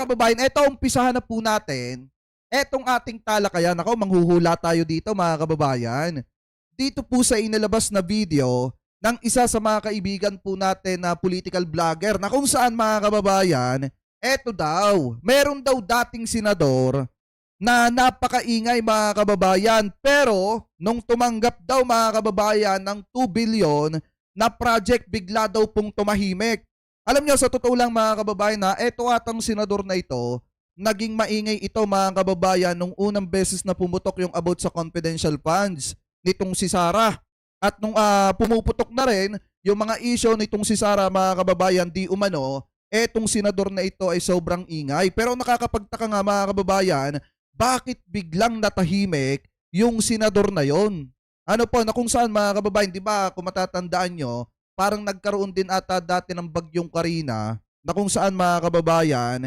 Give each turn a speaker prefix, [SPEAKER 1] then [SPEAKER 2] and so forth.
[SPEAKER 1] mga kababayan, eto umpisahan na po natin. Etong ating talakayan, ako manghuhula tayo dito mga kababayan. Dito po sa inilabas na video ng isa sa mga kaibigan po natin na political vlogger na kung saan mga kababayan, eto daw, meron daw dating senador na napakaingay mga kababayan, pero nung tumanggap daw mga kababayan ng 2 billion na project, bigla daw pong tumahimik. Alam nyo, sa totoo lang mga kababayan na eto atang senador na ito, naging maingay ito mga kababayan nung unang beses na pumutok yung about sa confidential funds nitong si Sara. At nung pumuputok na rin yung mga issue nitong si Sara mga kababayan, di umano, etong senador na ito ay sobrang ingay. Pero nakakapagtaka nga mga kababayan, bakit biglang natahimik yung senador na yon? Ano po, na kung saan mga kababayan, di ba kung matatandaan nyo, parang nagkaroon din ata dati ng bagyong Karina na kung saan mga kababayan,